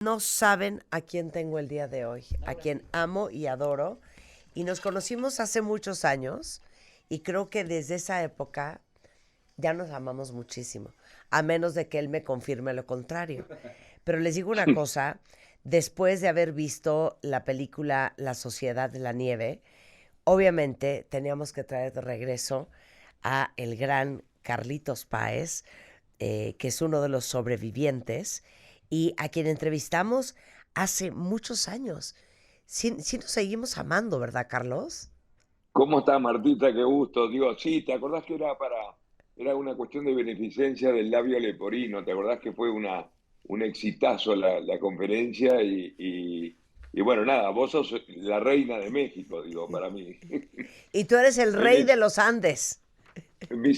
No saben a quién tengo el día de hoy, a quien amo y adoro. Y nos conocimos hace muchos años y creo que desde esa época ya nos amamos muchísimo, a menos de que él me confirme lo contrario. Pero les digo una cosa, después de haber visto la película La Sociedad de la Nieve, obviamente teníamos que traer de regreso a el gran Carlitos Páez, que es uno de los sobrevivientes y a quien entrevistamos hace muchos años. Sí, sí nos seguimos amando, ¿verdad, Carlos? ¿Cómo está Martita? Qué gusto. Digo, sí, ¿te acordás que era una cuestión de beneficencia del labio leporino? ¿Te acordás que fue un exitazo la conferencia? Y bueno, nada, vos sos la reina de México, digo, para mí. Y tú eres el En rey de es- los Andes. mi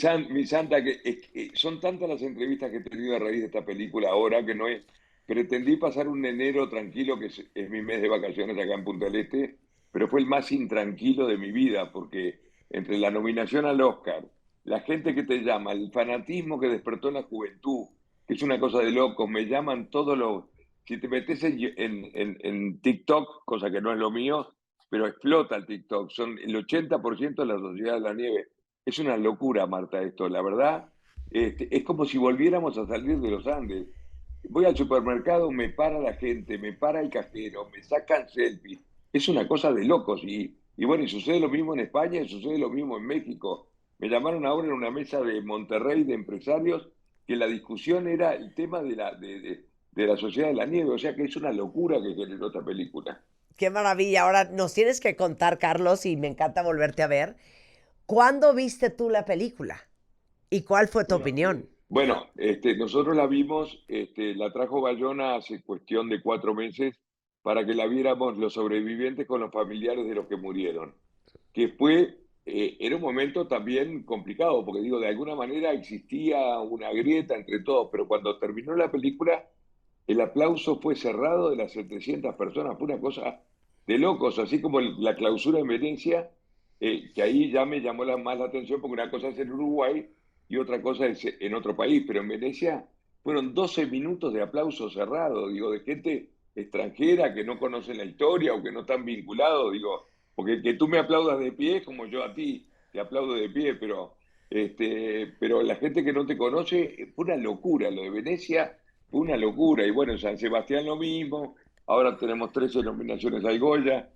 santa, que son tantas las entrevistas que he tenido a raíz de esta película ahora que no es. Pretendí pasar un enero tranquilo, que es mi mes de vacaciones acá en Punta del Este, pero fue el más intranquilo de mi vida, porque entre la nominación al Oscar, la gente que te llama, el fanatismo que despertó en la juventud, que es una cosa de locos, me llaman todos los. Si te metes en TikTok, cosa que no es lo mío, pero explota el TikTok, son el 80% de la sociedad de la nieve. Es una locura, Marta, esto. La verdad, es como si volviéramos a salir de los Andes. Voy al supermercado, me para la gente, me para el cajero, me sacan selfies. Es una cosa de locos. Y bueno, y sucede lo mismo en España y sucede lo mismo en México. Me llamaron ahora en una mesa de Monterrey de empresarios que la discusión era el tema de la sociedad de la nieve. O sea que es una locura que generó esta película. Qué maravilla. Ahora nos tienes que contar, Carlos, y me encanta volverte a ver. ¿Cuándo viste tú la película? ¿Y cuál fue tu opinión? Bueno, nosotros la vimos, la trajo Bayona hace cuestión de 4 meses para que la viéramos los sobrevivientes con los familiares de los que murieron, que era un momento también complicado, porque digo, de alguna manera existía una grieta entre todos, pero cuando terminó la película, el aplauso fue cerrado de las 700 personas, fue una cosa de locos, así como la clausura en Venecia, que ahí ya me llamó más la atención, porque una cosa es en Uruguay y otra cosa es en otro país, pero en Venecia fueron 12 minutos de aplauso cerrado, digo, de gente extranjera que no conoce la historia o que no están vinculados, digo, porque que tú me aplaudas de pie como yo a ti te aplaudo de pie, pero la gente que no te conoce, fue una locura, lo de Venecia fue una locura, y bueno, San Sebastián lo mismo, ahora tenemos 13 nominaciones al Goya,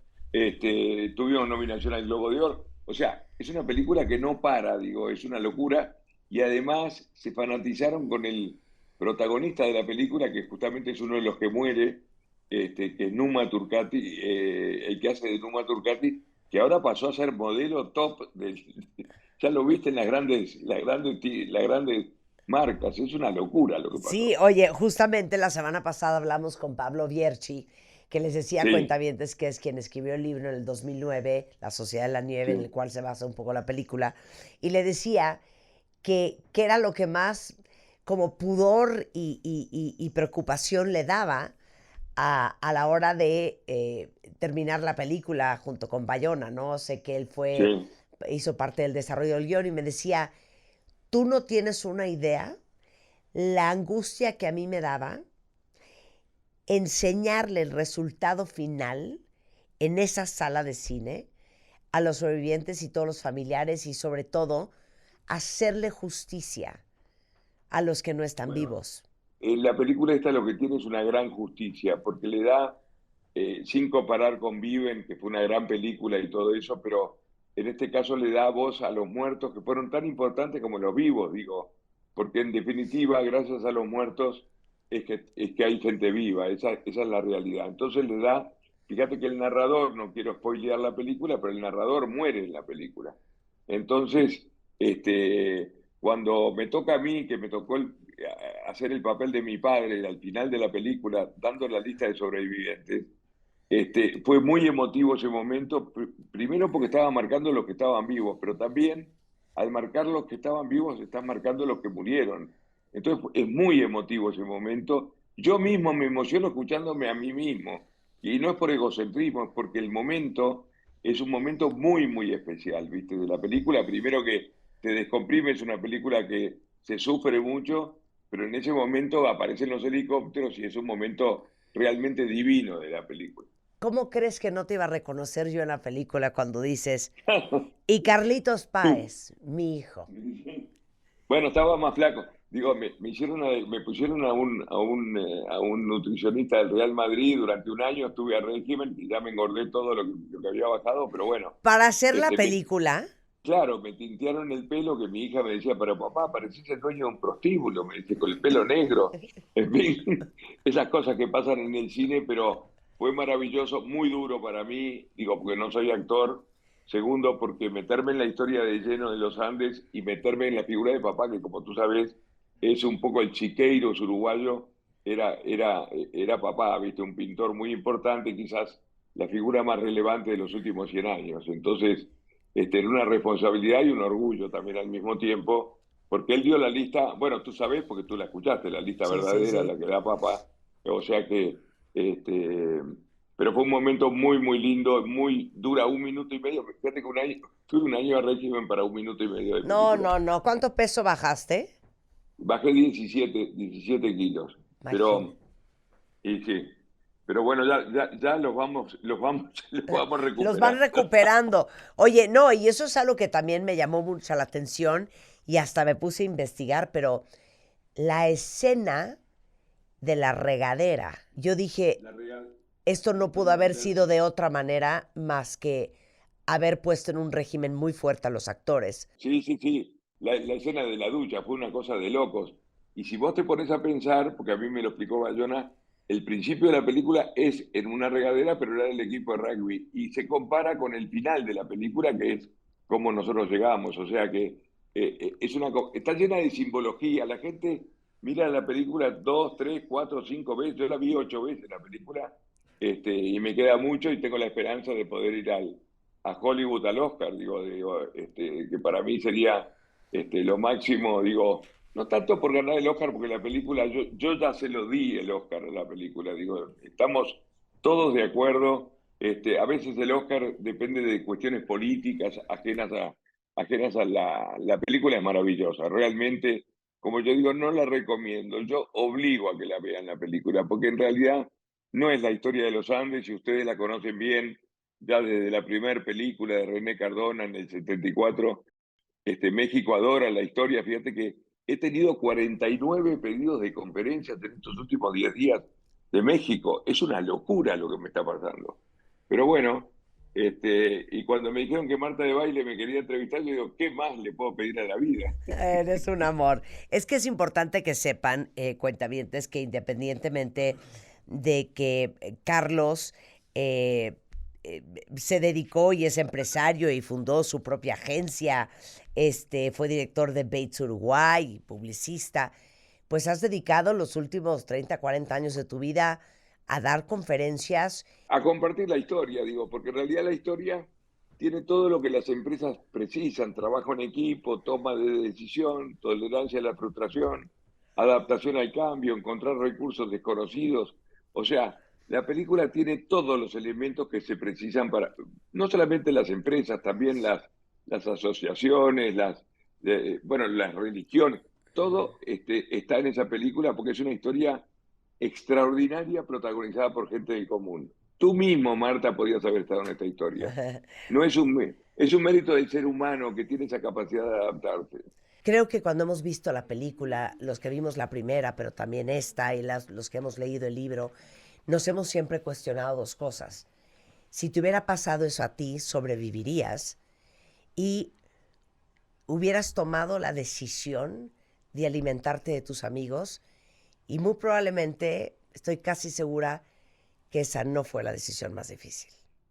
tuvimos nominación al Globo de Oro, o sea, es una película que no para, digo, es una locura, y además se fanatizaron con el protagonista de la película, que justamente es uno de los que muere, que es Numa Turcati, el que hace de Numa Turcati, que ahora pasó a ser modelo top del, ya lo viste en las grandes marcas, es una locura lo que Sí, pasó. oye, justamente la semana pasada hablamos con Pablo Vierchi, que les decía a Sí, cuentavientes que es quien escribió el libro en el 2009, La Sociedad de la Nieve, en el sí. cual se basa un poco la película, y le decía que era lo que más como pudor y preocupación le daba a la hora de terminar la película junto con Bayona, ¿no? Sé que él fue, Sí. hizo parte del desarrollo del guión y me decía, tú no tienes una idea la angustia que a mí me daba enseñarle el resultado final en esa sala de cine a los sobrevivientes y todos los familiares y sobre todo hacerle justicia a los que no están Bueno, vivos. la película esta lo que tiene es una gran justicia, porque le da, sin comparar con Viven, que fue una gran película y todo eso, pero en este caso le da voz a los muertos que fueron tan importantes como los vivos, digo, porque en definitiva, gracias a los muertos es que hay gente viva, esa es la realidad. Entonces le da, fíjate que el narrador, no quiero spoilear la película, pero el narrador muere en la película. Entonces, cuando me toca a mí, que me tocó hacer el papel de mi padre al final de la película, dando la lista de sobrevivientes, fue muy emotivo ese momento, primero porque estaba marcando los que estaban vivos, pero también al marcar los que estaban vivos, están marcando los que murieron. Entonces es muy emotivo ese momento. Yo mismo me emociono escuchándome a mí mismo. Y no es por egocentrismo, es porque el momento es un momento muy, muy especial, ¿viste? De la película, primero que te descomprime, es una película que se sufre mucho, pero en ese momento aparecen los helicópteros y es un momento realmente divino de la película. ¿Cómo crees que no te iba a reconocer yo en la película cuando dices, y Carlitos Páez, mi hijo? Bueno, estaba más flaco. Digo, me pusieron a un nutricionista del Real Madrid durante un año, estuve a régimen y ya me engordé todo lo que había bajado, pero bueno, Para hacer la este, me, película, claro, me tintearon el pelo que mi hija me decía, pero papá, parecís el dueño de un prostíbulo, me dice, con el pelo negro. En fin, esas cosas que pasan en el cine, pero fue maravilloso, muy duro para mí, digo, porque no soy actor. Segundo, porque meterme en la historia de lleno de los Andes y meterme en la figura de papá, que como tú sabes, es un poco el Chiqueiros uruguayo, era papá, viste, un pintor muy importante, quizás la figura más relevante de los últimos 100 años. Entonces, era una responsabilidad y un orgullo también al mismo tiempo, porque él dio la lista, bueno, tú sabes, porque tú la escuchaste, la lista sí, sí, verdadera, sí. la que da papá, o sea que, pero fue un momento muy, muy lindo, muy dura, 1 minuto y medio, fíjate que tuve un año de régimen para 1 minuto y medio de No, película. no, no. ¿Cuánto peso bajaste? Bajé 17 kilos, Imagínate. pero, y sí, pero bueno, ya los vamos a Los van recuperar. recuperando. Oye, no, y eso es algo que también me llamó mucho la atención y hasta me puse a investigar, pero la escena de la regadera, yo dije, La real, esto no esto pudo no va a haber ser. sido de otra manera más que haber puesto en un régimen muy fuerte a los actores. Sí, sí, sí. La escena de la ducha fue una cosa de locos. Y si vos te pones a pensar, porque a mí me lo explicó Bayona, el principio de la película es en una regadera, pero era del equipo de rugby. Y se compara con el final de la película, que es cómo nosotros llegamos. O sea que está llena de simbología. La gente mira la película 2, 3, 4, 5 veces. Yo la vi 8 veces la película, y me queda mucho y tengo la esperanza de poder ir a Hollywood al Oscar, que para mí sería lo máximo, digo, no tanto por ganar el Oscar, porque la película, yo ya se lo di el Oscar a la película, digo, estamos todos de acuerdo, a veces el Oscar depende de cuestiones políticas ajenas a la película, es maravillosa, realmente, como yo digo, no la recomiendo, yo obligo a que la vean la película, porque en realidad no es la historia de los Andes, y ustedes la conocen bien, ya desde la primera película de René Cardona en el 74, México adora la historia. Fíjate que he tenido 49 pedidos de conferencias en estos últimos 10 días de México. Es una locura lo que me está pasando. Pero bueno, y cuando me dijeron que Marta de Baile me quería entrevistar, yo digo, ¿qué más le puedo pedir a la vida? Eres un amor. Es que es importante que sepan, cuentavientes, que independientemente de que Carlos eh, eh, se dedicó y es empresario y fundó su propia agencia, fue director de Bates Uruguay, publicista, pues has dedicado los últimos 30, 40 años de tu vida a dar conferencias. A compartir la historia, digo, porque en realidad la historia tiene todo lo que las empresas precisan, trabajo en equipo, toma de decisión, tolerancia a la frustración, adaptación al cambio, encontrar recursos desconocidos. O sea, la película tiene todos los elementos que se precisan para, no solamente las empresas, también las asociaciones, bueno, las religiones, todo está en esa película porque es una historia extraordinaria protagonizada por gente del común. Tú mismo, Marta, podías haber estado en esta historia. No es un mérito del ser humano que tiene esa capacidad de adaptarse. Creo que cuando hemos visto la película, los que vimos la primera, pero también esta y los que hemos leído el libro, nos hemos siempre cuestionado dos cosas. Si te hubiera pasado eso a ti, sobrevivirías y hubieras tomado la decisión de alimentarte de tus amigos y muy probablemente, estoy casi segura que esa no fue la decisión más difícil.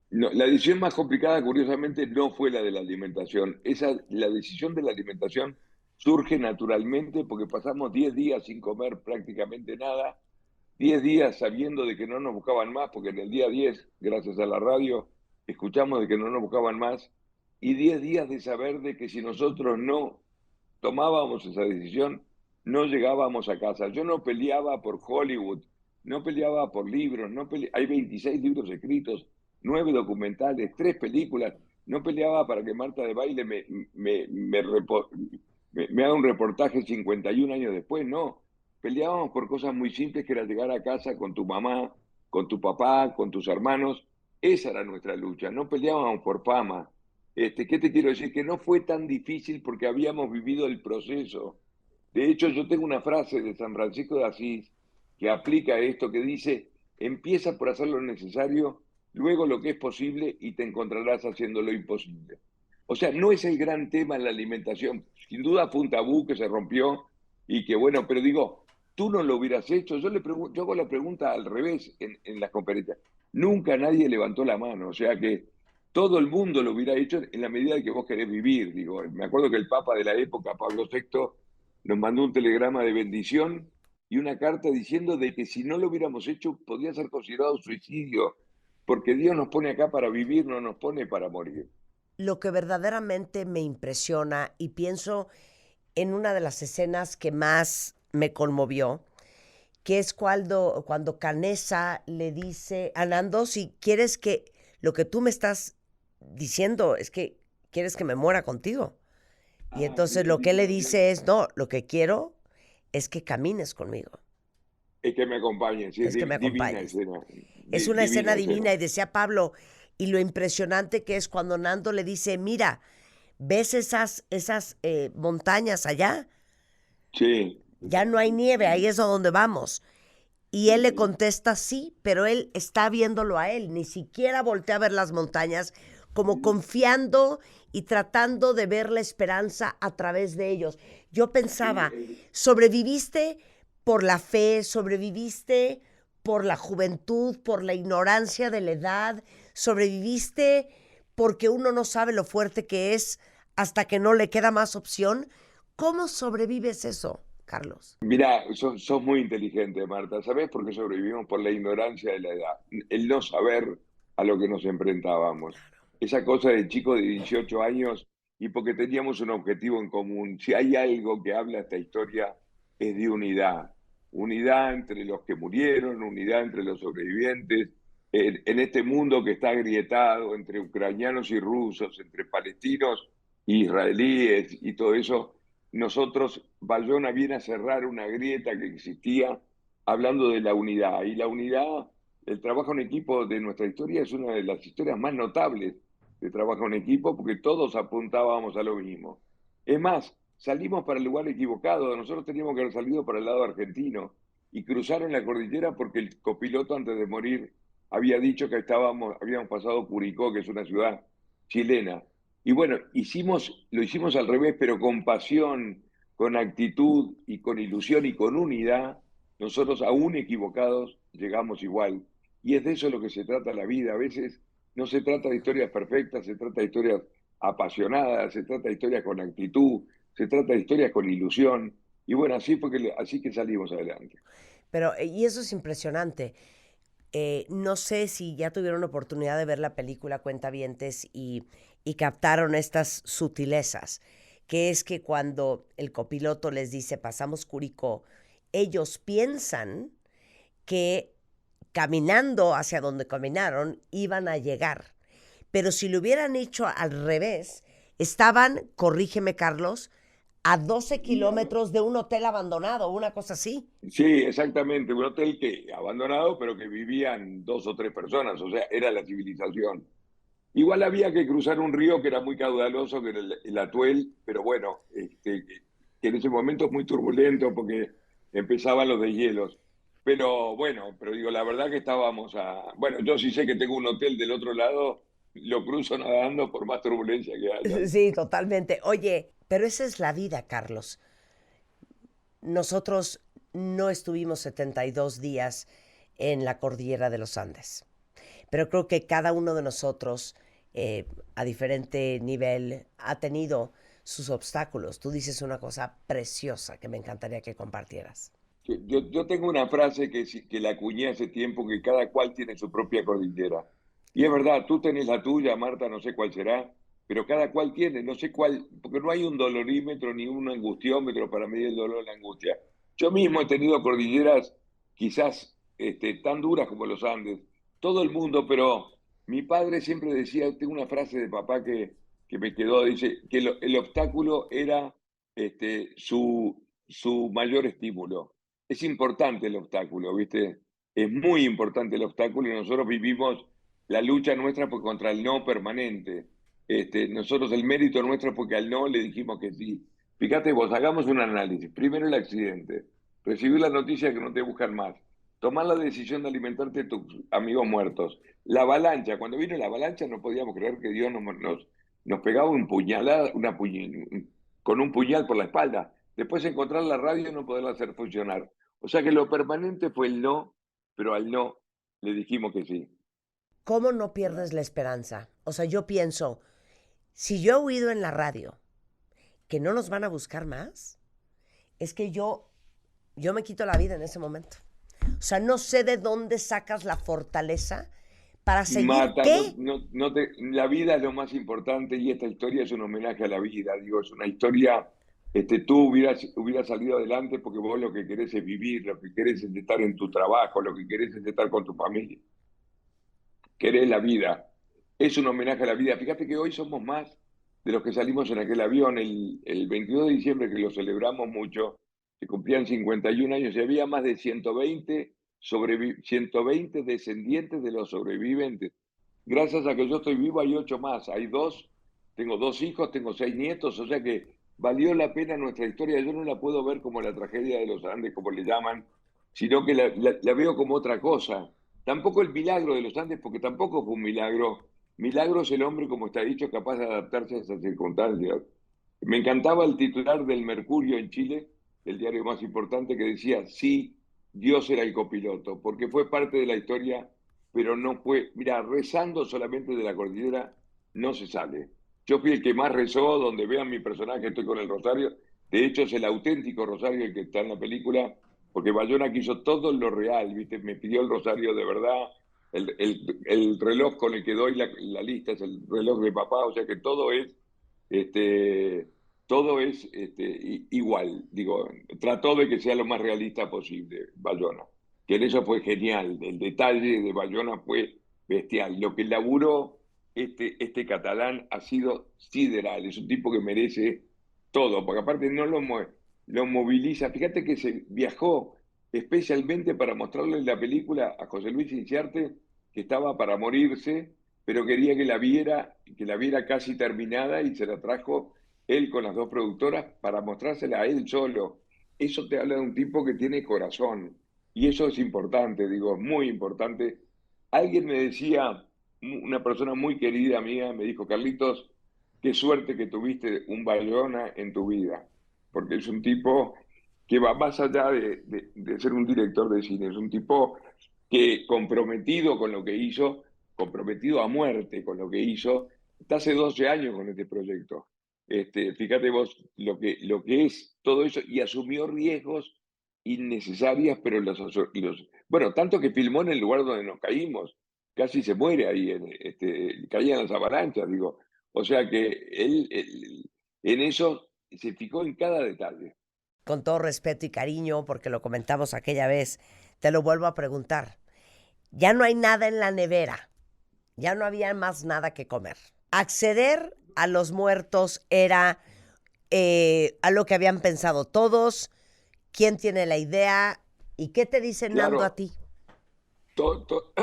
No, la decisión más complicada, curiosamente, no fue la de la alimentación. La decisión de la alimentación surge naturalmente porque pasamos 10 días sin comer prácticamente nada, 10 días sabiendo de que no nos buscaban más, porque en el día 10, gracias a la radio, escuchamos de que no nos buscaban más, y 10 días de saber de que si nosotros no tomábamos esa decisión, no llegábamos a casa. Yo no peleaba por Hollywood, no peleaba por libros, hay 26 libros escritos, 9 documentales, 3 películas. No peleaba para que Marta de Baile me haga un reportaje 51 años después, no. Peleábamos por cosas muy simples, que era llegar a casa con tu mamá, con tu papá, con tus hermanos. Esa era nuestra lucha, no peleábamos por fama. ¿Qué te quiero decir? Que no fue tan difícil porque habíamos vivido el proceso. De hecho, yo tengo una frase de San Francisco de Asís que aplica esto, que dice, empieza por hacer lo necesario, luego lo que es posible y te encontrarás haciendo lo imposible. O sea, no es el gran tema en la alimentación. Sin duda fue un tabú que se rompió y que bueno, pero digo, tú no lo hubieras hecho. Yo hago la pregunta al revés en las conferencias. Nunca nadie levantó la mano, o sea que todo el mundo lo hubiera hecho en la medida que vos querés vivir. Digo, me acuerdo que el Papa de la época, Pablo VI, nos mandó un telegrama de bendición y una carta diciendo de que si no lo hubiéramos hecho podía ser considerado suicidio, porque Dios nos pone acá para vivir, no nos pone para morir. Lo que verdaderamente me impresiona y pienso en una de las escenas que más me conmovió, que es cuando Canessa le dice a Nando, si quieres que lo que tú me estás diciendo es que quieres que me muera contigo. Y Ah, sí, entonces sí, lo sí, que él le sí. dice es, no, lo que quiero es que camines conmigo, Es que me acompañen, sí, es es que me divina acompañes. escena, Es una escena divina escena. divina y decía Pablo, y lo impresionante que es cuando Nando le dice, mira, ¿ves esas montañas allá? Sí, Ya no hay nieve, ahí es a donde vamos. Y él le contesta sí, pero él está viéndolo a él, ni siquiera voltea a ver las montañas, como confiando y tratando de ver la esperanza a través de ellos. Yo pensaba, sobreviviste por la fe, sobreviviste por la juventud, por la ignorancia de la edad, sobreviviste porque uno no sabe lo fuerte que es hasta que no le queda más opción. ¿Cómo sobrevives eso, Carlos? mira, sos muy inteligente, Marta. ¿Sabés por qué sobrevivimos? Por la ignorancia de la edad, el no saber a lo que nos enfrentábamos. Esa cosa de chico de 18 años y porque teníamos un objetivo en común. Si hay algo que habla esta historia es de unidad. Unidad entre los que murieron, unidad entre los sobrevivientes, en este mundo que está agrietado entre ucranianos y rusos, entre palestinos e israelíes y todo eso. Nosotros, Bayona viene a cerrar una grieta que existía hablando de la unidad. Y la unidad, el trabajo en equipo de nuestra historia es una de las historias más notables de trabajo en equipo porque todos apuntábamos a lo mismo. Es más, salimos para el lugar equivocado. Nosotros teníamos que haber salido para el lado argentino y cruzaron la cordillera porque el copiloto antes de morir había dicho que habíamos pasado Curicó, que es una ciudad chilena. Y bueno, lo hicimos al revés, pero con pasión, con actitud y con ilusión y con unidad, nosotros aún equivocados llegamos igual. Y es de eso lo que se trata la vida. A veces no se trata de historias perfectas, se trata de historias apasionadas, se trata de historias con actitud, se trata de historias con ilusión. Y bueno, así que salimos adelante. Pero, y eso es impresionante. No sé si ya tuvieron oportunidad de ver la película Cuentavientes y captaron estas sutilezas, que es que cuando el copiloto les dice pasamos Curicó, ellos piensan que caminando hacia donde caminaron iban a llegar. Pero si lo hubieran hecho al revés, estaban, corrígeme Carlos, a 12 kilómetros de un hotel abandonado, una cosa así. Sí, exactamente, un hotel que abandonado, pero que vivían dos o tres personas, o sea, era la civilización. Igual había que cruzar un río que era muy caudaloso, que era el Atuel, pero bueno, que en ese momento es muy turbulento porque empezaban los deshielos. Pero bueno, pero digo, la verdad que estábamos a... Bueno, yo sí sé que tengo un hotel del otro lado, lo cruzo nadando por más turbulencia que haya. Sí, totalmente. Oye, pero esa es la vida, Carlos. Nosotros no estuvimos 72 días en la cordillera de los Andes, pero creo que cada uno de nosotros, a diferente nivel, ha tenido sus obstáculos. Tú dices una cosa preciosa que me encantaría que compartieras. Yo tengo una frase que la acuñé hace tiempo, que cada cual tiene su propia cordillera. Y es verdad, tú tenés la tuya, Marta, no sé cuál será, pero cada cual tiene, no sé cuál, porque no hay un dolorímetro ni un angustiómetro para medir el dolor o la angustia. Yo mismo he tenido cordilleras quizás tan duras como los Andes, todo el mundo, pero mi padre siempre decía, tengo una frase de papá que me quedó, dice que el obstáculo era su mayor estímulo. Es importante el obstáculo, ¿viste? es muy importante el obstáculo y nosotros vivimos la lucha nuestra fue contra el no permanente. Nosotros el mérito nuestro fue que al no le dijimos que sí. Fíjate vos, hagamos un análisis. Primero el accidente, recibir la noticia que no te buscan más, tomar la decisión de alimentarte de tus amigos muertos, la avalancha. Cuando vino la avalancha no podíamos creer que Dios nos pegaba un puñalada, con un puñal por la espalda. Después encontrar la radio y no poderla hacer funcionar. O sea que lo permanente fue el no, pero al no le dijimos que sí. ¿Cómo no pierdes la esperanza? O sea, yo pienso, si yo he oído en la radio que no nos van a buscar más, es que yo me quito la vida en ese momento. O sea, no sé de dónde sacas la fortaleza para seguir Marta, qué. la vida es lo más importante y esta historia es un homenaje a la vida. Digo, es una historia, tú hubieras salido adelante porque vos lo que querés es vivir, lo que querés es estar en tu trabajo, lo que querés es estar con tu familia. Querés la vida. Es un homenaje a la vida. Fíjate que hoy somos más de los que salimos en aquel avión. El 22 de diciembre, que lo celebramos mucho, se cumplían 51 años y había más de 120 descendientes de los sobrevivientes. Gracias a que yo estoy vivo hay 8 más. Hay 2, tengo 2 hijos, tengo 6 nietos, o sea que valió la pena nuestra historia. Yo no la puedo ver como la tragedia de los Andes, como le llaman, sino que la veo como otra cosa. Tampoco el milagro de los Andes, porque tampoco fue un milagro. Milagro es el hombre, como está dicho, capaz de adaptarse a esas circunstancias. Me encantaba el titular del Mercurio en Chile, el diario más importante, que decía, sí, Dios era el copiloto, porque fue parte de la historia, pero no fue, mira, rezando solamente de la cordillera no se sale. Yo fui el que más rezó, donde vean mi personaje, estoy con el rosario. De hecho, es el auténtico rosario el que está en la película, porque Bayona quiso todo lo real, ¿viste? Me pidió el rosario de verdad, el reloj con el que doy la lista es el reloj de papá, o sea que este, todo es igual. Digo, trató de que sea lo más realista posible, Bayona. Que en eso fue genial, el detalle de Bayona fue bestial. Lo que laburó este catalán ha sido sideral, es un tipo que merece todo, porque aparte no lo moviliza. Fíjate que se viajó especialmente para mostrarle la película a José Luis Inciarte, que estaba para morirse, pero quería que la viera casi terminada y se la trajo él con las 2 productoras para mostrársela a él solo. Eso te habla de un tipo que tiene corazón y eso es importante, digo, es muy importante. Alguien me decía, una persona muy querida mía, me dijo, Carlitos, qué suerte que tuviste un Bayona en tu vida, porque es un tipo que va más allá de ser un director de cine, es un tipo que comprometido con lo que hizo, comprometido a muerte con lo que hizo, está hace 12 años con este proyecto. Fíjate vos lo que es todo eso y asumió riesgos innecesarias, pero bueno, tanto que filmó en el lugar donde nos caímos, casi se muere ahí, caían las avalanchas, digo. O sea que él en eso se fijó en cada detalle. Con todo respeto y cariño, porque lo comentamos aquella vez, te lo vuelvo a preguntar. Ya no hay nada en la nevera, ya no había más nada que comer. Acceder a los muertos era a lo que habían pensado todos, quién tiene la idea y qué te dice Nando a Claro, ti. to- to-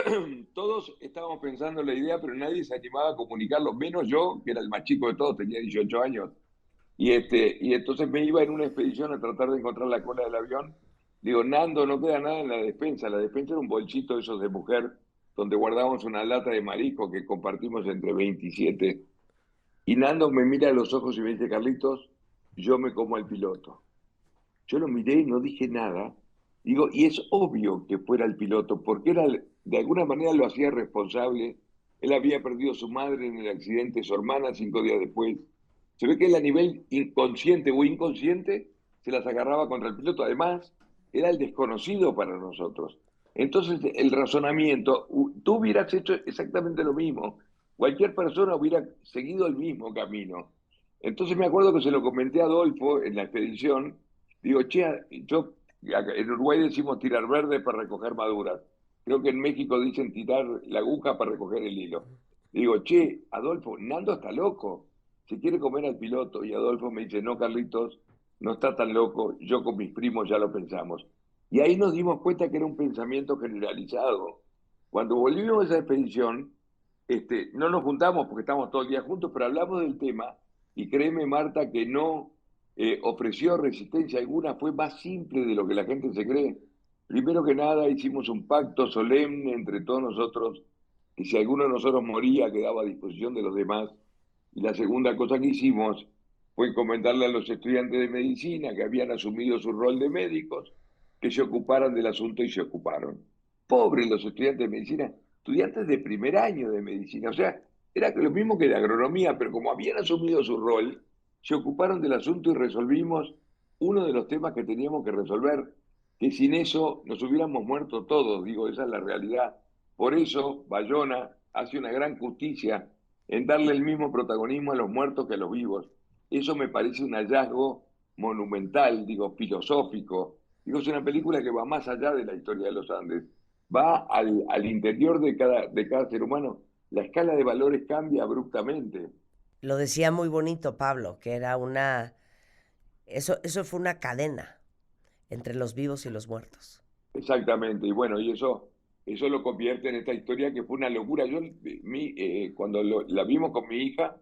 todos estábamos pensando en la idea, pero nadie se animaba a comunicarlo, menos yo, que era el más chico de todos, tenía 18 años. Y entonces me iba en una expedición a tratar de encontrar la cola del avión. Digo, Nando, no queda nada en la despensa. La despensa era un bolsito de esos de mujer, donde guardábamos una lata de marisco que compartimos entre 27. Y Nando me mira a los ojos y me dice, Carlitos, yo me como al piloto. Yo lo miré y no dije nada. Digo, y es obvio que fuera el piloto, porque de alguna manera lo hacía responsable. Él había perdido a su madre en el accidente, su hermana 5 días después. Se ve que él a nivel inconsciente o inconsciente se las agarraba contra el piloto. Además, era el desconocido para nosotros. Entonces, el razonamiento, tú hubieras hecho exactamente lo mismo. Cualquier persona hubiera seguido el mismo camino. Entonces me acuerdo que se lo comenté a Adolfo en la expedición. Digo, che, en Uruguay decimos tirar verde para recoger maduras. Creo que en México dicen tirar la aguja para recoger el hilo. Digo, che, Adolfo, Nando está loco. Se quiere comer al piloto. Y Adolfo me dice, no, Carlitos, no está tan loco. Yo con mis primos ya lo pensamos. Y ahí nos dimos cuenta que era un pensamiento generalizado. Cuando volvimos a esa expedición, no nos juntamos porque estábamos todo el día juntos, pero hablamos del tema y créeme, Marta, que no ofreció resistencia alguna, fue más simple de lo que la gente se cree. Primero que nada, hicimos un pacto solemne entre todos nosotros, que si alguno de nosotros moría, quedaba a disposición de los demás. Y la segunda cosa que hicimos fue comentarle a los estudiantes de medicina que habían asumido su rol de médicos, que se ocuparan del asunto y se ocuparon. Pobres los estudiantes de medicina, estudiantes de primer año de medicina, o sea, era lo mismo que de agronomía, pero como habían asumido su rol, se ocuparon del asunto y resolvimos uno de los temas que teníamos que resolver, que sin eso nos hubiéramos muerto todos, digo, esa es la realidad. Por eso Bayona hace una gran justicia en darle el mismo protagonismo a los muertos que a los vivos. Eso me parece un hallazgo monumental, digo, filosófico. Digo, es una película que va más allá de la historia de los Andes, va al interior de cada ser humano. La escala de valores cambia abruptamente. Lo decía muy bonito Pablo, que era una... Eso fue una cadena entre los vivos y los muertos. Exactamente, y bueno, eso lo convierte en esta historia que fue una locura. Cuando la vimos con mi hija,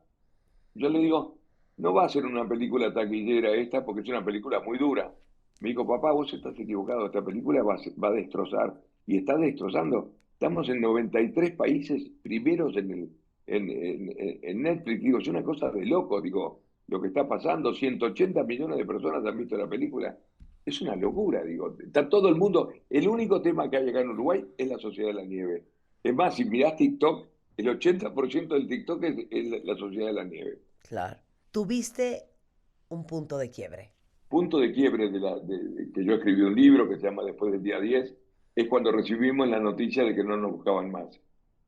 yo le digo, no va a ser una película taquillera esta porque es una película muy dura. Me dijo, papá, vos estás equivocado, esta película va a destrozar. Y está destrozando. Estamos en 93 países primeros en Netflix. Digo, es una cosa de loco, digo, lo que está pasando. 180 millones de personas han visto la película. Es una locura, digo. Está todo el mundo. El único tema que hay acá en Uruguay es la Sociedad de la Nieve. Es más, si mirás TikTok, el 80% del TikTok es la Sociedad de la Nieve. Claro. Tuviste un punto de quiebre. Punto de quiebre que yo escribí un libro que se llama Después del día 10 es cuando recibimos la noticia de que no nos buscaban más,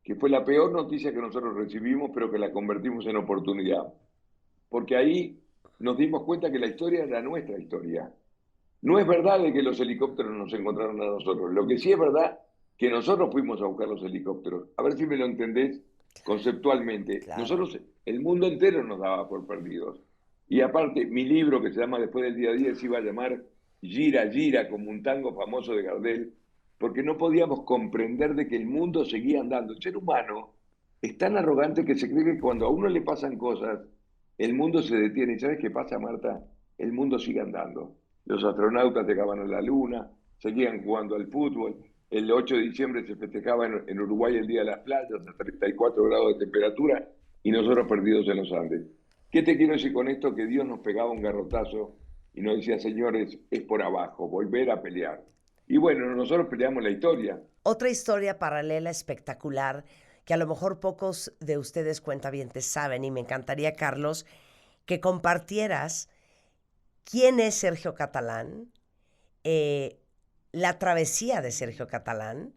que fue la peor noticia que nosotros recibimos, pero que la convertimos en oportunidad, porque ahí nos dimos cuenta que la historia era nuestra historia. No es verdad de que los helicópteros nos encontraron a nosotros, lo que sí es verdad que nosotros fuimos a buscar los helicópteros. A ver si me lo entendés conceptualmente. Claro. Nosotros, el mundo entero nos daba por perdidos. Y aparte, mi libro que se llama Después del día 10 se iba a llamar Gira, Gira, como un tango famoso de Gardel, porque no podíamos comprender de que el mundo seguía andando. El ser humano es tan arrogante que se cree que cuando a uno le pasan cosas, el mundo se detiene. ¿Y sabes qué pasa, Marta? El mundo sigue andando. Los astronautas llegaban a la Luna, seguían jugando al fútbol. El 8 de diciembre se festejaba en Uruguay el Día de las Playas, a 34 grados de temperatura, y nosotros perdidos en los Andes. ¿Qué te quiero decir con esto? Que Dios nos pegaba un garrotazo y nos decía, señores, es por abajo, volver a pelear. Y bueno, nosotros peleamos la historia. Otra historia paralela espectacular que a lo mejor pocos de ustedes cuentavientes saben y me encantaría, Carlos, que compartieras quién es Sergio Catalán, eh, la travesía de Sergio Catalán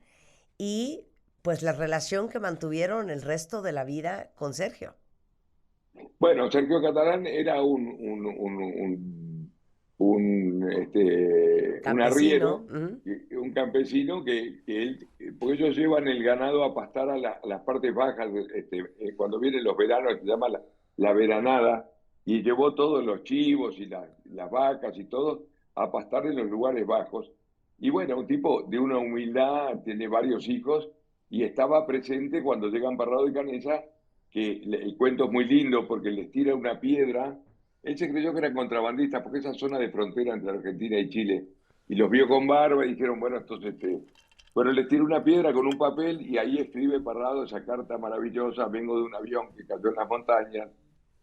y pues la relación que mantuvieron el resto de la vida con Sergio. Bueno, Sergio Catalán era un Campesino. arriero, un campesino que él, porque ellos llevan el ganado a pastar a las partes bajas, cuando vienen los veranos, se llama la veranada, y llevó todos los chivos y las vacas y todo a pastar en los lugares bajos. Y bueno, un tipo de una humildad, tiene varios hijos, y estaba presente cuando llegan Barrado y Canesa, que el cuento es muy lindo porque les tira una piedra. Él se creyó que era contrabandista porque esa zona de frontera entre Argentina y Chile. Y los vio con barba y dijeron, bueno, entonces, bueno, les tira una piedra con un papel y ahí escribe Parrado esa carta maravillosa, vengo de un avión que cayó en las montañas,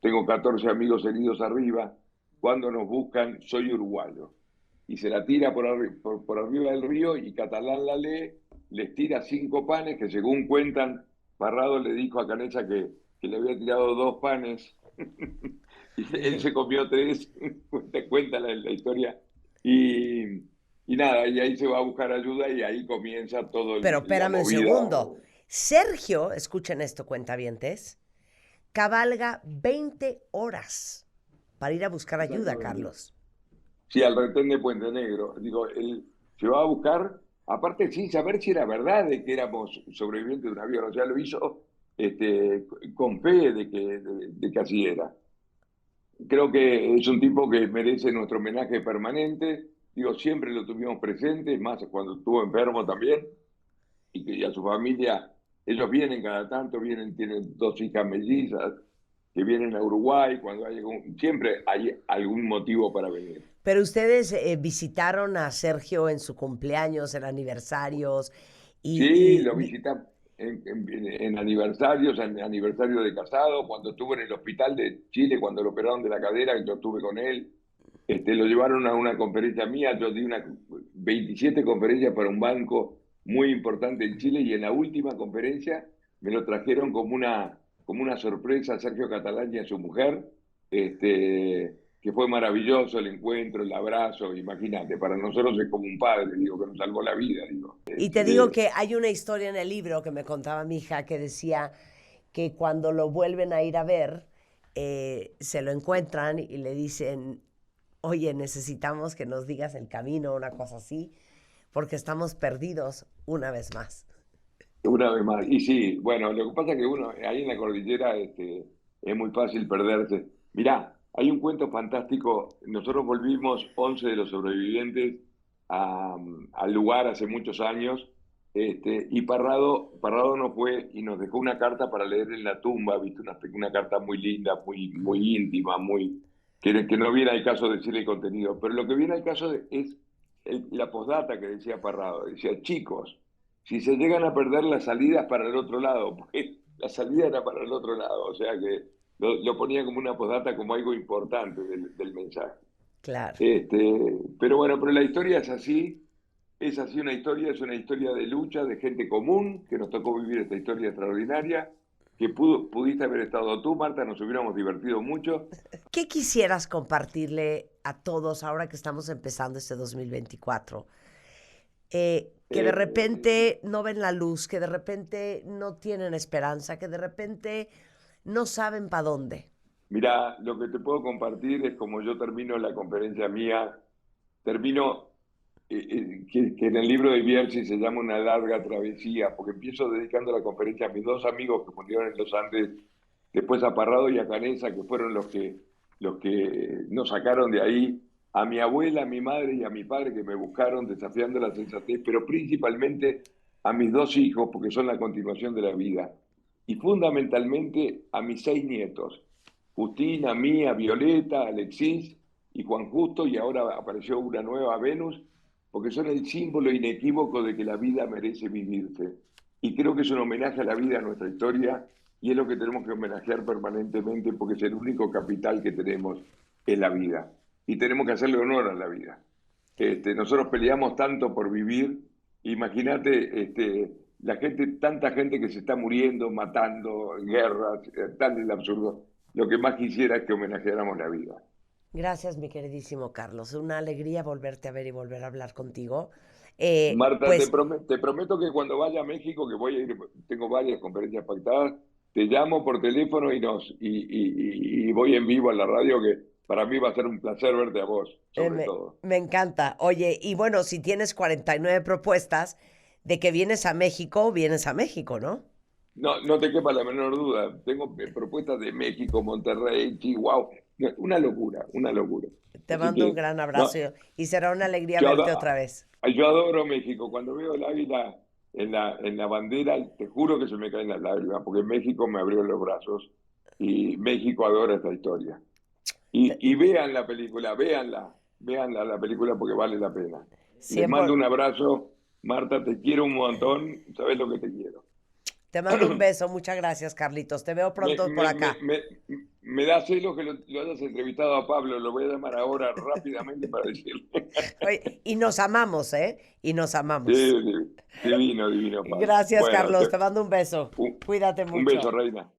tengo 14 amigos heridos arriba, cuando nos buscan soy uruguayo. Y se la tira por arriba del río y Catalán la lee, les tira 5 panes que según cuentan, Parrado le dijo a Canesa que le había tirado 2 panes y él se comió 3, te cuenta la historia. Y, y nada, y ahí se va a buscar ayuda y ahí comienza todo Pero la espérame un movida. segundo. Sergio, escuchen esto, cuentavientes, cabalga 20 horas para ir a buscar ayuda, Exactamente. Carlos. Sí, al retén de Puente Negro. Digo, él se va a buscar, aparte sin saber si era verdad de que éramos sobrevivientes de un avión, o sea, lo hizo con fe de que así era. Creo que es un tipo que merece nuestro homenaje permanente. digo, siempre lo tuvimos presente, más cuando estuvo enfermo también, y a su familia, ellos vienen cada tanto, vienen, tienen 2 hijas mellizas, que vienen a Uruguay, cuando hay siempre hay algún motivo para venir. Pero ustedes visitaron a Sergio en su cumpleaños, en aniversarios, Sí, y lo visitamos en aniversarios, en aniversario de casado, cuando estuvo en el hospital de Chile, cuando lo operaron de la cadera, yo estuve con él. Lo llevaron a una conferencia mía, yo di 27 conferencias para un banco muy importante en Chile y en la última conferencia me lo trajeron como una sorpresa a Sergio Catalán y a su mujer, que fue maravilloso el encuentro, el abrazo, imagínate, para nosotros es como un padre, digo, que nos salvó la vida, digo. y te digo que hay una historia en el libro que me contaba mi hija que decía que cuando lo vuelven a ir a ver, se lo encuentran y le dicen, oye, necesitamos que nos digas el camino, una cosa así, porque estamos perdidos una vez más. Una vez más. Y sí, bueno, lo que pasa es que uno ahí en la cordillera es muy fácil perderse. Mirá, hay un cuento fantástico. Nosotros volvimos 11 de los sobrevivientes al lugar hace muchos años, y Parrado no fue y nos dejó una carta para leer en la tumba, ¿viste? Una carta muy linda, muy íntima, que no viene al caso de decir el contenido. Pero lo que viene al caso es la postdata que decía Parrado. Decía, chicos, si se llegan a perder las salidas para el otro lado, porque la salida era para el otro lado, o sea que lo ponía como una postdata, como algo importante del mensaje. Claro. Pero bueno, pero la historia es así una historia, es una historia de lucha, de gente común, que nos tocó vivir esta historia extraordinaria, que pudiste haber estado tú, Marta, nos hubiéramos divertido mucho. ¿Qué quisieras compartirle a todos ahora que estamos empezando este 2024? Que de Eh, repente no ven la luz, que de repente no tienen esperanza, que de repente no saben para dónde. Mira, lo que te puedo compartir es como yo termino la conferencia mía, termino que en el libro de Bierzi se llama Una larga travesía, porque empiezo dedicando la conferencia a mis 2 amigos que murieron en los Andes, después a Parrado y a Canesa, que fueron los que nos sacaron de ahí, a mi abuela, a mi madre y a mi padre que me buscaron desafiando la sensatez, pero principalmente a mis 2 hijos, porque son la continuación de la vida, y fundamentalmente a mis 6 nietos, Justina, Mía, Violeta, Alexis y Juan Justo, y ahora apareció una nueva, Venus, porque son el símbolo inequívoco de que la vida merece vivirse. Y creo que es un homenaje a la vida, a nuestra historia, y es lo que tenemos que homenajear permanentemente, porque es el único capital que tenemos, es la vida. Y tenemos que hacerle honor a la vida. Nosotros peleamos tanto por vivir, imagínate tanta gente que se está muriendo, matando, guerras, tal es el absurdo. Lo que más quisiera es que homenajeáramos la vida. Gracias, mi queridísimo Carlos. Una alegría volverte a ver y volver a hablar contigo. Marta, Pues te prometo que cuando vaya a México, que voy a ir, tengo varias conferencias pactadas, te llamo por teléfono y voy en vivo a la radio, que para mí va a ser un placer verte a vos, sobre todo. me encanta. Oye, y bueno, si tienes 49 propuestas de que vienes a México, ¿no? No, no te quepa la menor duda. Tengo propuestas de México, Monterrey, Chihuahua. No, una locura, una locura. Te Así mando un que, gran no, abrazo y será una alegría yo, verte otra vez. yo adoro México. Cuando veo el águila en la bandera, te juro que se me caen las lágrimas, porque México me abrió los brazos y México adora esta historia. Te- Y vean la película, véanla la película porque vale la pena. Les mando 100 un abrazo. Marta, te quiero un montón. Sabes lo que te quiero. Te mando un beso. Muchas gracias, Carlitos. Te veo Me, pronto por me, me, acá. me, me da celos que lo hayas entrevistado a Pablo. Lo voy a llamar ahora rápidamente para decirle. Oye, y nos amamos, ¿eh? Y nos Sí, amamos. divino, divino, Pablo. Gracias, Bueno, Carlos. Te mando un beso. Cuídate un beso, mucho. reina.